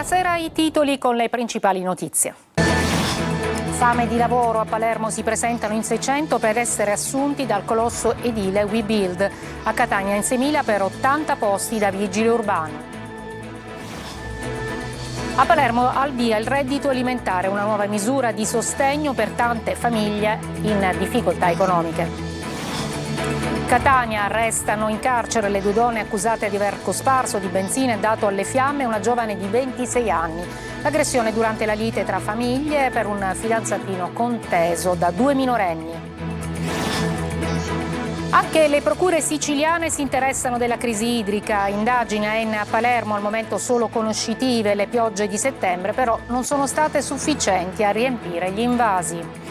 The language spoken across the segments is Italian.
Buonasera, i titoli con le principali notizie. Fame di lavoro, a Palermo si presentano in 600 per essere assunti dal colosso edile WeBuild. A Catania in 6.000 per 80 posti da vigile urbano. A Palermo al via il reddito alimentare, una nuova misura di sostegno per tante famiglie in difficoltà economiche. Catania, arrestano in carcere le 2 donne accusate di aver cosparso di benzina e dato alle fiamme una giovane di 26 anni. L'aggressione durante la lite tra famiglie per un fidanzatino conteso da 2 minorenni. Anche le procure siciliane si interessano della crisi idrica. Indagini a Enna a Palermo, al momento solo conoscitive. Le piogge di settembre però non sono state sufficienti a riempire gli invasi.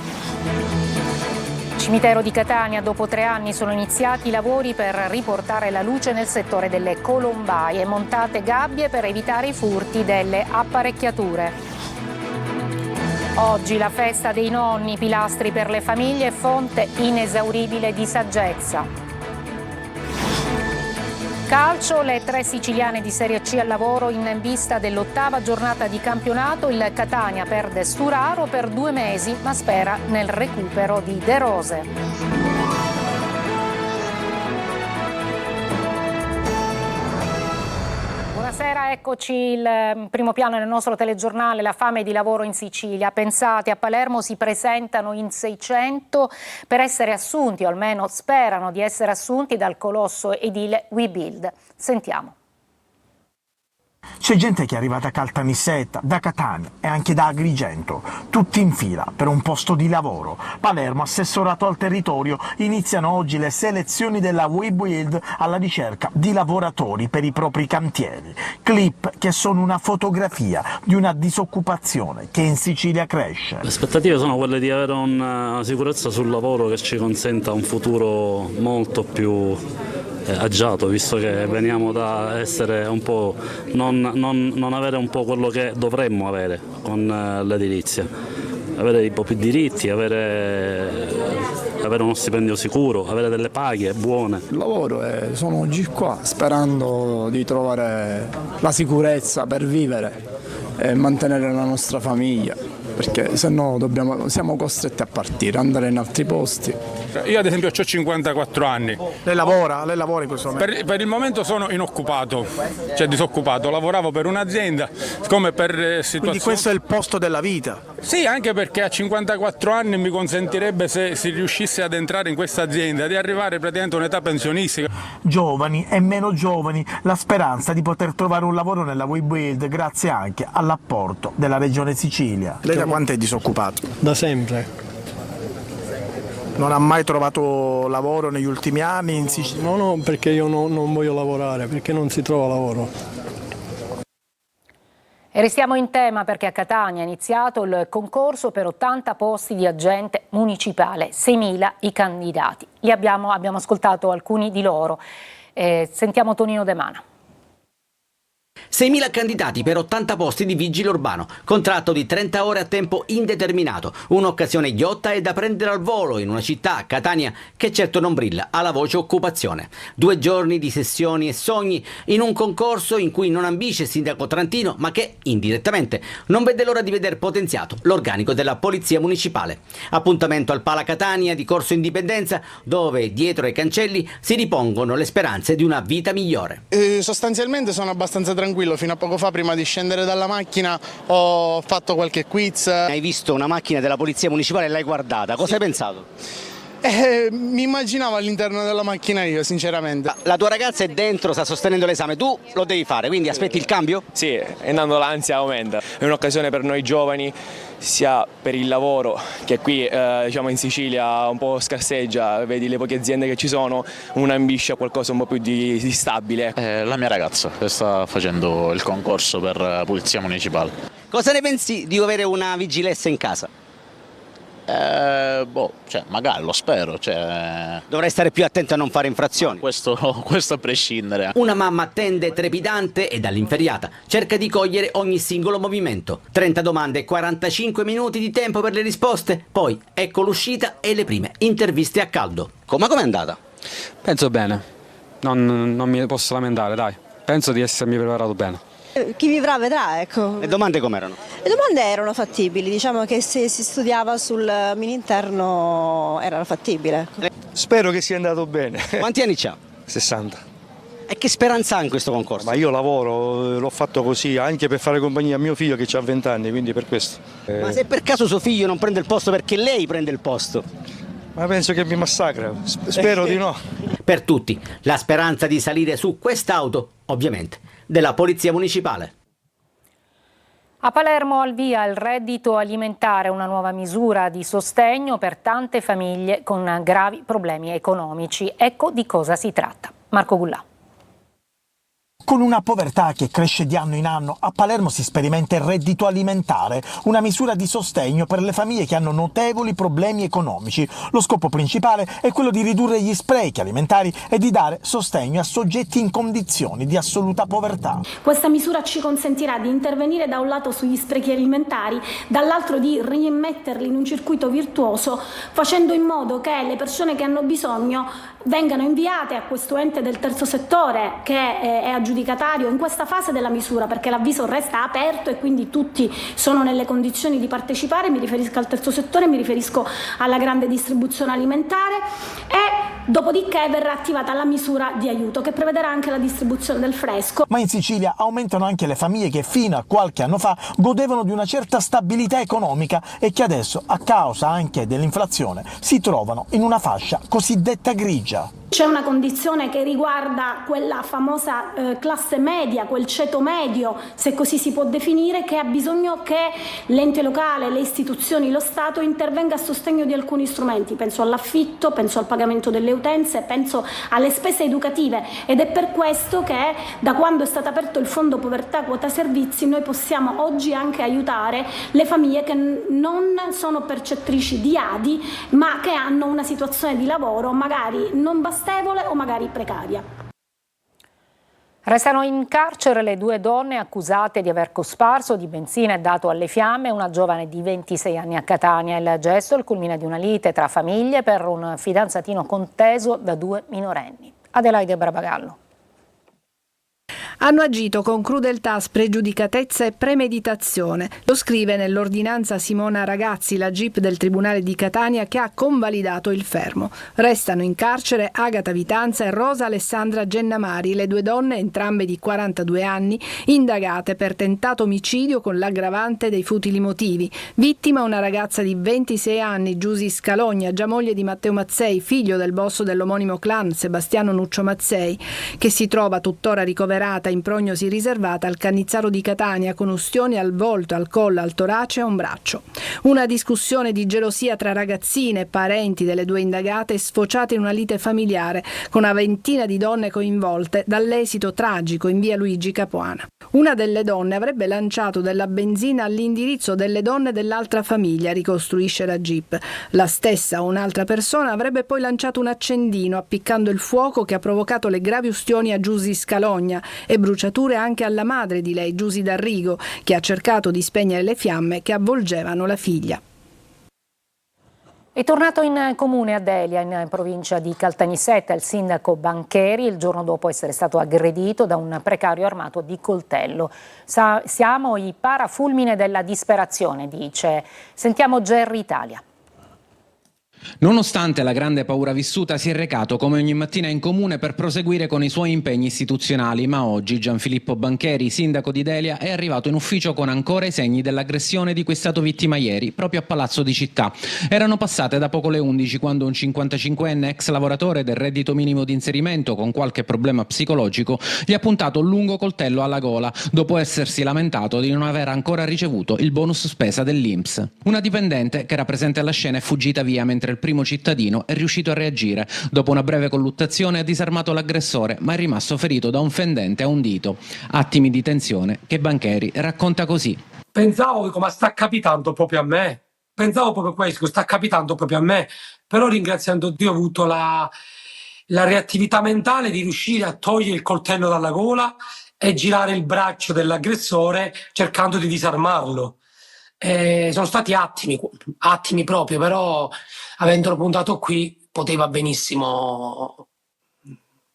Cimitero di Catania, dopo 3 anni sono iniziati i lavori per riportare la luce nel settore delle colombaie, montate gabbie per evitare i furti delle apparecchiature. Oggi la festa dei nonni, pilastri per le famiglie, fonte inesauribile di saggezza. Calcio, le 3 siciliane di Serie C al lavoro in vista dell'8ª giornata di campionato. Il Catania perde Sturaro per 2 mesi, ma spera nel recupero di De Rose. Buonasera, eccoci il primo piano nel nostro telegiornale, la fame di lavoro in Sicilia. Pensate, a Palermo si presentano in 600 per essere assunti, o almeno sperano di essere assunti, dal colosso edile WeBuild. Sentiamo. C'è gente che è arrivata a Caltanissetta, da Catania e anche da Agrigento, tutti in fila per un posto di lavoro. Palermo, assessorato al territorio, iniziano oggi le selezioni della WeBuild alla ricerca di lavoratori per i propri cantieri. Clip che sono una fotografia di una disoccupazione che in Sicilia cresce. Le aspettative sono quelle di avere una sicurezza sul lavoro che ci consenta un futuro molto più agiato, visto che veniamo da essere un po' non avere un po' quello che dovremmo avere con l'edilizia, avere un po' più diritti, avere uno stipendio sicuro, avere delle paghe buone. Il lavoro sono oggi qua sperando di trovare la sicurezza per vivere e mantenere la nostra famiglia, perché se no siamo costretti a partire, andare in altri posti. Io ad esempio ho 54 anni. Lei lavora in questo momento? Per il momento sono inoccupato, cioè disoccupato. Lavoravo per un'azienda, come per situazioni... Quindi questo è il posto della vita? Sì, anche perché a 54 anni mi consentirebbe, se si riuscisse ad entrare in questa azienda, di arrivare praticamente a un'età pensionistica. Giovani e meno giovani, la speranza di poter trovare un lavoro nella WeBuild grazie anche all'apporto della Regione Sicilia. Lei da quanto è disoccupato? Da sempre. Non ha mai trovato lavoro negli ultimi anni in Sicilia? No, perché io non voglio lavorare, perché non si trova lavoro. E restiamo in tema perché a Catania è iniziato il concorso per 80 posti di agente municipale, 6.000 i candidati. Abbiamo ascoltato alcuni di loro. Sentiamo Tonino De Mana. 6.000 candidati per 80 posti di vigile urbano, contratto di 30 ore a tempo indeterminato, un'occasione ghiotta e da prendere al volo in una città, Catania, che certo non brilla alla voce occupazione. 2 giorni di sessioni e sogni in un concorso in cui non ambisce il sindaco Trantino, ma che, indirettamente, non vede l'ora di veder potenziato l'organico della Polizia Municipale. Appuntamento al Pala Catania di Corso Indipendenza, dove dietro ai cancelli si ripongono le speranze di una vita migliore. Sostanzialmente sono abbastanza tranquillo. Fino a poco fa, prima di scendere dalla macchina, ho fatto qualche quiz. Hai visto una macchina della Polizia Municipale e l'hai guardata, cosa hai pensato? Mi immaginavo all'interno della macchina io, sinceramente. La tua ragazza è dentro, sta sostenendo l'esame, tu lo devi fare, quindi aspetti il cambio? Sì, andando l'ansia aumenta. È un'occasione per noi giovani, sia per il lavoro, che qui in Sicilia un po' scarseggia, vedi le poche aziende che ci sono, uno ambisce a qualcosa un po' più di stabile. La mia ragazza che sta facendo il concorso per Polizia Municipale. Cosa ne pensi di avere una vigilessa in casa? Magari lo spero. Dovrai stare più attento a non fare infrazioni. Questo a prescindere. Una mamma attende trepidante e dall'inferriata cerca di cogliere ogni singolo movimento. 30 domande e 45 minuti di tempo per le risposte. Poi ecco l'uscita e le prime interviste a caldo. Com'è andata? Penso bene. Non mi posso lamentare, dai. Penso di essermi preparato bene. Chi vivrà vedrà, ecco. Le domande com'erano? Le domande erano fattibili, diciamo che se si studiava sul mini interno era fattibile. Ecco. Spero che sia andato bene. Quanti anni c'ha? 60. E che speranza ha in questo concorso? Ma io lavoro, l'ho fatto così anche per fare compagnia a mio figlio che ha 20 anni, quindi per questo. Ma se per caso suo figlio non prende il posto perché lei prende il posto? Ma penso che mi massacra, spero di no. Per tutti, la speranza di salire su quest'auto, ovviamente, della Polizia Municipale. A Palermo al via il reddito alimentare, una nuova misura di sostegno per tante famiglie con gravi problemi economici. Ecco di cosa si tratta. Marco Gullà. Con una povertà che cresce di anno in anno, a Palermo si sperimenta il reddito alimentare, una misura di sostegno per le famiglie che hanno notevoli problemi economici. Lo scopo principale è quello di ridurre gli sprechi alimentari e di dare sostegno a soggetti in condizioni di assoluta povertà. Questa misura ci consentirà di intervenire da un lato sugli sprechi alimentari, dall'altro di rimetterli in un circuito virtuoso, facendo in modo che le persone che hanno bisogno vengano inviate a questo ente del terzo settore che è aggiudicatario in questa fase della misura, perché l'avviso resta aperto e quindi tutti sono nelle condizioni di partecipare. Mi riferisco al terzo settore, mi riferisco alla grande distribuzione alimentare, e dopodiché verrà attivata la misura di aiuto che prevederà anche la distribuzione del fresco. Ma in Sicilia aumentano anche le famiglie che fino a qualche anno fa godevano di una certa stabilità economica e che adesso, a causa anche dell'inflazione, si trovano in una fascia cosiddetta grigia. C'è una condizione che riguarda quella famosa classe media, quel ceto medio, se così si può definire, che ha bisogno che l'ente locale, le istituzioni, lo Stato intervenga a sostegno di alcuni strumenti. Penso all'affitto, penso al pagamento delle utenze, penso alle spese educative, ed è per questo che da quando è stato aperto il Fondo Povertà Quota Servizi noi possiamo oggi anche aiutare le famiglie che non sono percettrici di ADI ma che hanno una situazione di lavoro magari non bastevole o magari precaria. Restano in carcere le due donne accusate di aver cosparso di benzina e dato alle fiamme una giovane di 26 anni a Catania. Il gesto è il culmine di una lite tra famiglie per un fidanzatino conteso da 2 minorenni. Adelaide Barbagallo. Hanno agito con crudeltà, spregiudicatezza e premeditazione. Lo scrive nell'ordinanza Simona Ragazzi, la GIP del Tribunale di Catania, che ha convalidato il fermo. Restano in carcere Agata Vitanza e Rosa Alessandra Gennamari, le due donne, entrambe di 42 anni, indagate per tentato omicidio con l'aggravante dei futili motivi. Vittima una ragazza di 26 anni, Giusy Scalogna, già moglie di Matteo Mazzei, figlio del boss dell'omonimo clan Sebastiano Nuccio Mazzei, che si trova tuttora ricoverata in prognosi riservata al Cannizzaro di Catania con ustioni al volto, al collo, al torace e a un braccio. Una discussione di gelosia tra ragazzine e parenti delle due indagate è sfociata in una lite familiare con una ventina di donne coinvolte dall'esito tragico in via Luigi Capuana. Una delle donne avrebbe lanciato della benzina all'indirizzo delle donne dell'altra famiglia, ricostruisce la GIP. La stessa o un'altra persona avrebbe poi lanciato un accendino appiccando il fuoco che ha provocato le gravi ustioni a Giusy Scalogna e bruciature anche alla madre di lei, Giusy D'Arrigo, che ha cercato di spegnere le fiamme che avvolgevano la figlia. È tornato in comune a Delia, in provincia di Caltanissetta, il sindaco Bancheri, il giorno dopo essere stato aggredito da un precario armato di coltello. Siamo i parafulmine della disperazione, dice. Sentiamo Gerry Italia. Nonostante la grande paura vissuta, si è recato come ogni mattina in comune per proseguire con i suoi impegni istituzionali, ma oggi Gianfilippo Bancheri, sindaco di Delia, è arrivato in ufficio con ancora i segni dell'aggressione di cui è stato vittima ieri, proprio a Palazzo di Città. Erano passate da poco le 11 quando un 55enne ex lavoratore del reddito minimo di inserimento con qualche problema psicologico gli ha puntato un lungo coltello alla gola, dopo essersi lamentato di non aver ancora ricevuto il bonus spesa dell'INPS. Una dipendente che era presente alla scena è fuggita via mentre il primo cittadino è riuscito a reagire. Dopo una breve colluttazione ha disarmato l'aggressore, ma è rimasto ferito da un fendente a un dito. Attimi di tensione che Bancheri racconta così. Pensavo come sta capitando proprio a me. Pensavo proprio questo, sta capitando proprio a me. Però ringraziando Dio ho avuto la reattività mentale di riuscire a togliere il coltello dalla gola e girare il braccio dell'aggressore cercando di disarmarlo. Sono stati attimi proprio, però avendolo puntato qui poteva benissimo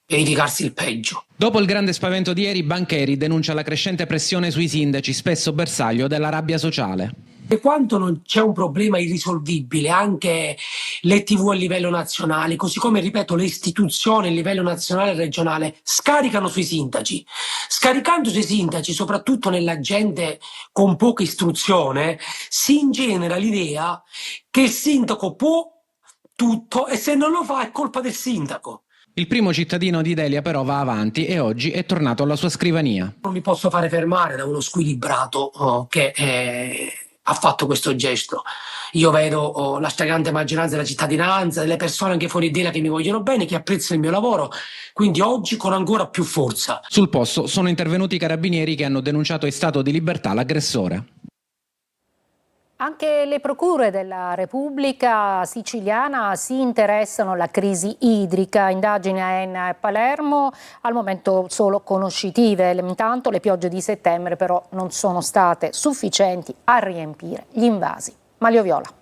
verificarsi il peggio. Dopo il grande spavento di ieri, Bancheri denuncia la crescente pressione sui sindaci, spesso bersaglio della rabbia sociale. E quanto non c'è un problema irrisolvibile, anche le TV a livello nazionale, così come, ripeto, le istituzioni a livello nazionale e regionale scaricano sui sindaci. Scaricando sui sindaci, soprattutto nella gente con poca istruzione, si ingenera l'idea che il sindaco può tutto e se non lo fa è colpa del sindaco. Il primo cittadino di Delia però va avanti e oggi è tornato alla sua scrivania. Non mi posso fare fermare da uno squilibrato che ha fatto questo gesto. Io vedo la stragrande maggioranza della cittadinanza, delle persone anche fuori Delia che mi vogliono bene, che apprezzano il mio lavoro, quindi oggi con ancora più forza. Sul posto sono intervenuti i carabinieri che hanno denunciato in stato di libertà l'aggressore. Anche le procure della Repubblica siciliana si interessano alla crisi idrica. Indagini a Enna e Palermo, al momento solo conoscitive. Intanto le piogge di settembre però non sono state sufficienti a riempire gli invasi. Maglio Viola.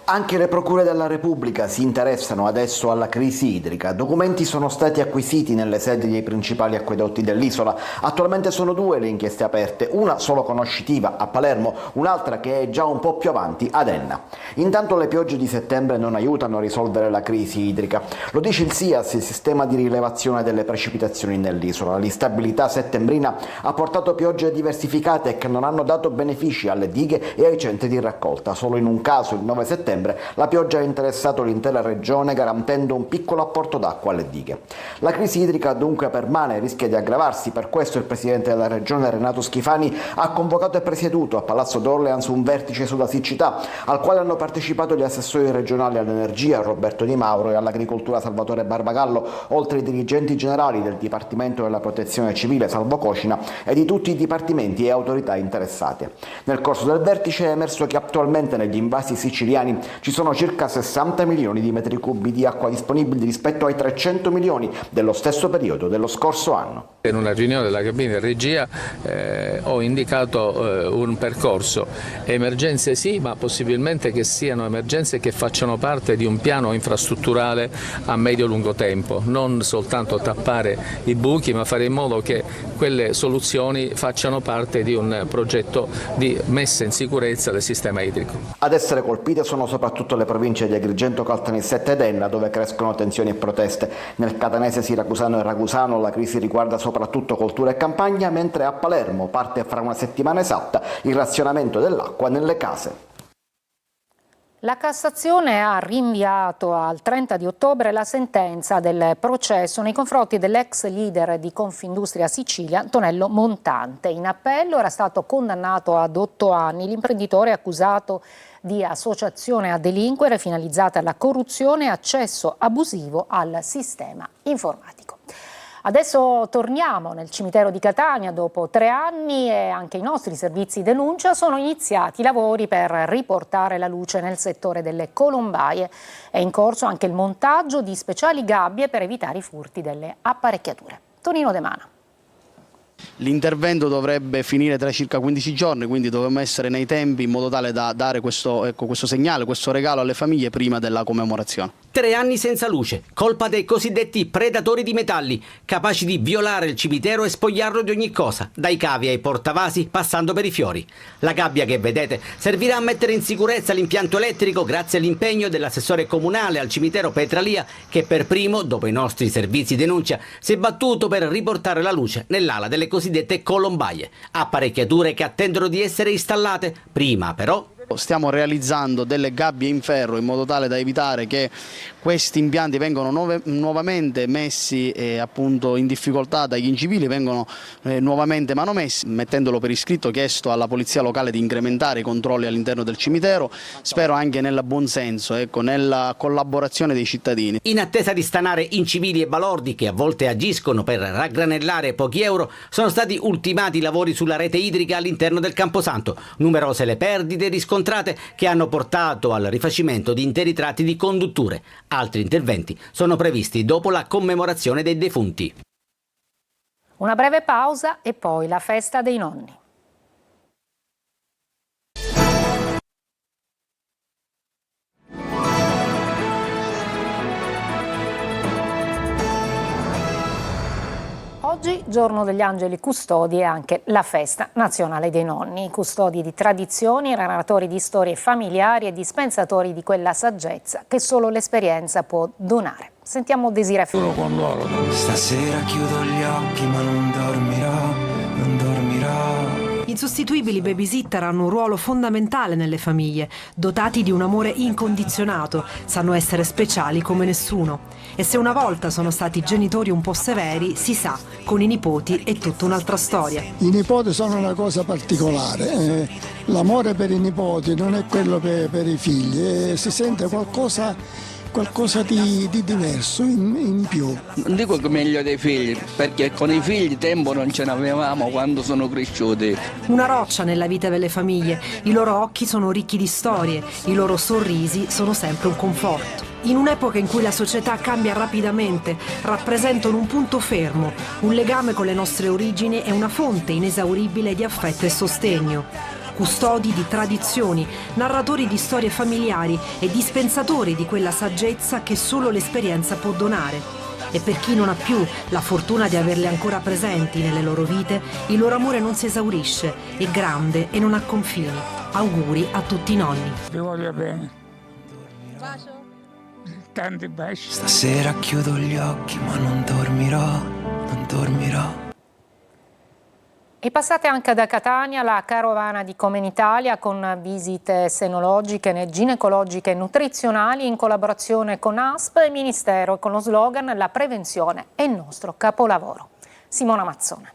Anche le procure della Repubblica si interessano adesso alla crisi idrica. Documenti sono stati acquisiti nelle sedi dei principali acquedotti dell'isola. Attualmente sono 2 le inchieste aperte, una solo conoscitiva a Palermo, un'altra che è già un po' più avanti ad Enna. Intanto le piogge di settembre non aiutano a risolvere la crisi idrica. Lo dice il SIAS, il sistema di rilevazione delle precipitazioni nell'isola. L'instabilità settembrina ha portato piogge diversificate che non hanno dato benefici alle dighe e ai centri di raccolta. Solo in un caso, il 9 settembre, la pioggia ha interessato l'intera regione garantendo un piccolo apporto d'acqua alle dighe. La crisi idrica dunque permane e rischia di aggravarsi, per questo il presidente della regione Renato Schifani ha convocato e presieduto a Palazzo d'Orleans un vertice sulla siccità al quale hanno partecipato gli assessori regionali all'energia Roberto Di Mauro e all'agricoltura Salvatore Barbagallo, oltre ai dirigenti generali del Dipartimento della Protezione Civile Salvo Cocina e di tutti i dipartimenti e autorità interessate. Nel corso del vertice è emerso che attualmente negli invasi siciliani ci sono circa 60 milioni di metri cubi di acqua disponibili rispetto ai 300 milioni dello stesso periodo dello scorso anno. In una riunione della cabina di regia ho indicato un percorso, emergenze sì, ma possibilmente che siano emergenze che facciano parte di un piano infrastrutturale a medio-lungo tempo, non soltanto tappare i buchi, ma fare in modo che quelle soluzioni facciano parte di un progetto di messa in sicurezza del sistema idrico. Ad essere colpite sono soprattutto le province di Agrigento, Caltanissetta ed Enna, dove crescono tensioni e proteste. Nel catanese siracusano e ragusano la crisi riguarda soprattutto coltura e campagna, mentre a Palermo parte fra una settimana esatta il razionamento dell'acqua nelle case. La Cassazione ha rinviato al 30 di ottobre la sentenza del processo nei confronti dell'ex leader di Confindustria Sicilia, Antonello Montante. In appello era stato condannato ad 8 anni. L'imprenditore è accusato di associazione a delinquere finalizzata alla corruzione e accesso abusivo al sistema informatico. Adesso torniamo nel cimitero di Catania dopo 3 anni e anche i nostri servizi denuncia sono iniziati i lavori per riportare la luce nel settore delle colombaie. È in corso anche il montaggio di speciali gabbie per evitare i furti delle apparecchiature. Tonino De Mana. L'intervento dovrebbe finire tra circa 15 giorni, quindi dovremmo essere nei tempi in modo tale da dare questo segnale, questo regalo alle famiglie prima della commemorazione. 3 anni senza luce, colpa dei cosiddetti predatori di metalli, capaci di violare il cimitero e spogliarlo di ogni cosa, dai cavi ai portavasi passando per i fiori. La gabbia che vedete servirà a mettere in sicurezza l'impianto elettrico grazie all'impegno dell'assessore comunale al cimitero Petralia che per primo, dopo i nostri servizi denuncia, si è battuto per riportare la luce nell'ala delle cosiddette colombaie, apparecchiature che attendono di essere installate, prima però. Stiamo realizzando delle gabbie in ferro in modo tale da evitare che questi impianti vengano nuovamente messi appunto in difficoltà dagli incivili, vengono nuovamente manomessi, mettendolo per iscritto chiesto alla polizia locale di incrementare i controlli all'interno del cimitero, spero anche nel buon senso, nella collaborazione dei cittadini. In attesa di stanare incivili e balordi che a volte agiscono per raggranellare pochi euro, sono stati ultimati i lavori sulla rete idrica all'interno del Camposanto, numerose le perdite riscontrate che hanno portato al rifacimento di interi tratti di condutture. Altri interventi sono previsti dopo la commemorazione dei defunti. Una breve pausa e poi la festa dei nonni. Oggi, giorno degli angeli custodi, e anche la festa nazionale dei nonni, custodi di tradizioni, narratori di storie familiari e dispensatori di quella saggezza che solo l'esperienza può donare. Sentiamo Desiree Ferro. Stasera chiudo gli occhi ma non dormirò. Insostituibili babysitter hanno un ruolo fondamentale nelle famiglie, dotati di un amore incondizionato, sanno essere speciali come nessuno. E se una volta sono stati genitori un po' severi, si sa, con i nipoti è tutta un'altra storia. I nipoti sono una cosa particolare, l'amore per i nipoti non è quello per i figli, si sente qualcosa di diverso, in più. Non dico che meglio dei figli, perché con i figli tempo non ce n'avevamo quando sono cresciuti. Una roccia nella vita delle famiglie, i loro occhi sono ricchi di storie, i loro sorrisi sono sempre un conforto. In un'epoca in cui la società cambia rapidamente, rappresentano un punto fermo, un legame con le nostre origini e una fonte inesauribile di affetto e sostegno. Custodi di tradizioni, narratori di storie familiari e dispensatori di quella saggezza che solo l'esperienza può donare. E per chi non ha più la fortuna di averle ancora presenti nelle loro vite, il loro amore non si esaurisce, è grande e non ha confini. Auguri a tutti i nonni. Vi voglio bene. Tanti baci. Stasera chiudo gli occhi ma non dormirò. E passate anche da Catania la carovana di Come in Italia con visite senologiche, ginecologiche e nutrizionali in collaborazione con ASP e Ministero, con lo slogan "La prevenzione è il nostro capolavoro". Simona Mazzone.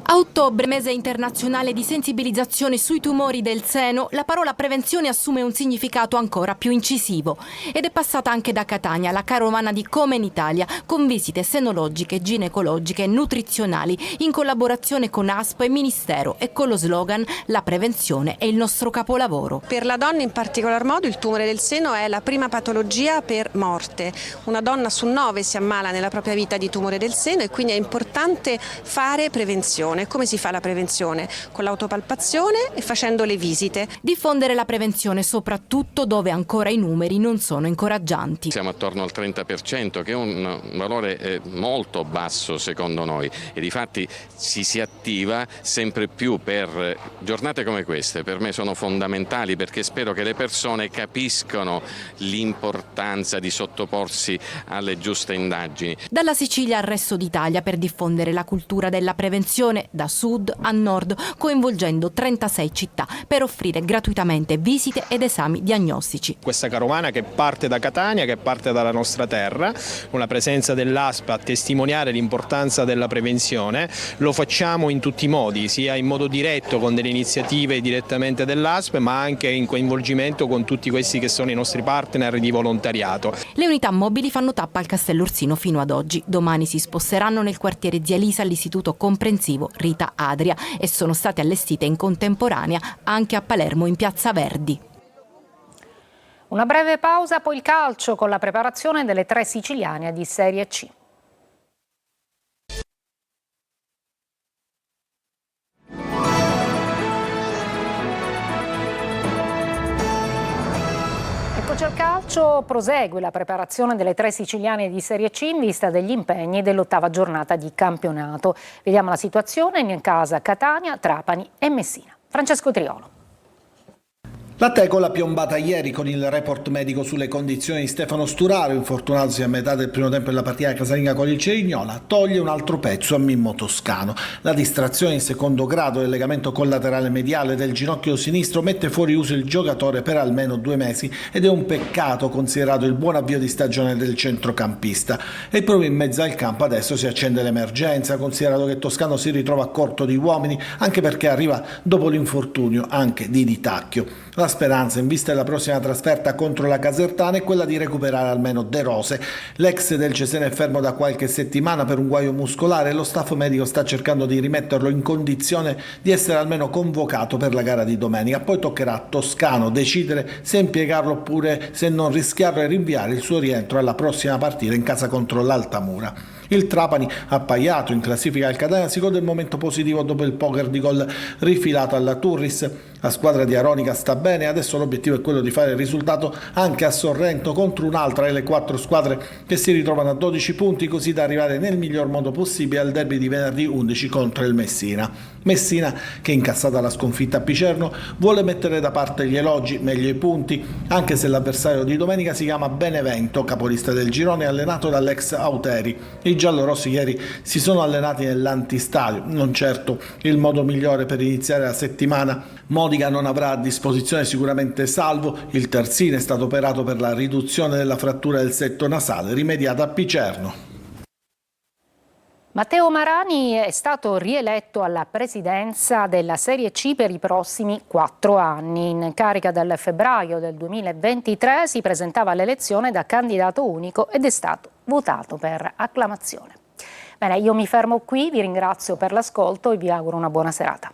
A ottobre, mese internazionale di sensibilizzazione sui tumori del seno, la parola prevenzione assume un significato ancora più incisivo ed è passata anche da Catania la carovana di Come in Italia con visite senologiche, ginecologiche e nutrizionali in collaborazione con ASP e Ministero e con lo slogan "La prevenzione è il nostro capolavoro". Per la donna in particolar modo il tumore del seno è la prima patologia per morte. Una donna su 9 si ammala nella propria vita di tumore del seno e quindi è importante fare prevenzione. Come si fa la prevenzione? Con l'autopalpazione e facendo le visite. Diffondere la prevenzione soprattutto dove ancora i numeri non sono incoraggianti. Siamo attorno al 30%, che è un valore molto basso secondo noi, e difatti si attiva sempre più per giornate come queste. Per me sono fondamentali perché spero che le persone capiscano l'importanza di sottoporsi alle giuste indagini. Dalla Sicilia al resto d'Italia per diffondere la cultura della prevenzione da sud a nord, coinvolgendo 36 città per offrire gratuitamente visite ed esami diagnostici. Questa carovana che parte da Catania, che parte dalla nostra terra, con la presenza dell'ASP a testimoniare l'importanza della prevenzione, lo facciamo in tutti i modi, sia in modo diretto con delle iniziative direttamente dell'ASP, ma anche in coinvolgimento con tutti questi che sono i nostri partner di volontariato. Le unità mobili fanno tappa al Castello Orsino fino ad oggi. Domani si sposteranno nel quartiere Zia Lisa all'Istituto Comprensivo Rita Adria e sono state allestite in contemporanea anche a Palermo in Piazza Verdi. Una breve pausa, poi il calcio con la preparazione delle 3 siciliane di Serie C. Eccoci al calcio, prosegue la preparazione delle 3 siciliane di Serie C in vista degli impegni dell'8ª giornata di campionato. Vediamo la situazione in casa Catania, Trapani e Messina. Francesco Triolo. La tecola piombata ieri con il report medico sulle condizioni di Stefano Sturaro, infortunatosi a metà del primo tempo della partita casalinga con il Cerignola, toglie un altro pezzo a Mimmo Toscano. La distrazione in secondo grado del legamento collaterale mediale del ginocchio sinistro mette fuori uso il giocatore per almeno 2 mesi ed è un peccato considerato il buon avvio di stagione del centrocampista. E proprio in mezzo al campo adesso si accende l'emergenza, considerato che Toscano si ritrova corto di uomini, anche perché arriva dopo l'infortunio anche di Di Tacchio. La speranza in vista della prossima trasferta contro la Casertana è quella di recuperare almeno De Rose. L'ex del Cesena è fermo da qualche settimana per un guaio muscolare e lo staff medico sta cercando di rimetterlo in condizione di essere almeno convocato per la gara di domenica. Poi toccherà a Toscano decidere se impiegarlo oppure se non rischiarlo e rinviare il suo rientro alla prossima partita in casa contro l'Altamura. Il Trapani, appaiato in classifica al Catania, si gode il momento positivo dopo il poker di gol rifilato alla Turris. La squadra di Aronica sta bene e adesso l'obiettivo è quello di fare il risultato anche a Sorrento contro un'altra delle 4 squadre che si ritrovano a 12 punti, così da arrivare nel miglior modo possibile al derby di venerdì 11 contro il Messina. Messina, che incassata la sconfitta a Picerno, vuole mettere da parte gli elogi, meglio i punti, anche se l'avversario di domenica si chiama Benevento, capolista del girone, allenato dall'ex Auteri. I giallorossi ieri si sono allenati nell'antistadio, non certo il modo migliore per iniziare la settimana. Modica non avrà a disposizione sicuramente Salvo, il terzino è stato operato per la riduzione della frattura del setto nasale rimediata a Picerno. Matteo Marani è stato rieletto alla presidenza della Serie C per i prossimi 4 anni. In carica dal febbraio del 2023 si presentava all'elezione da candidato unico ed è stato votato per acclamazione. Bene, io mi fermo qui, vi ringrazio per l'ascolto e vi auguro una buona serata.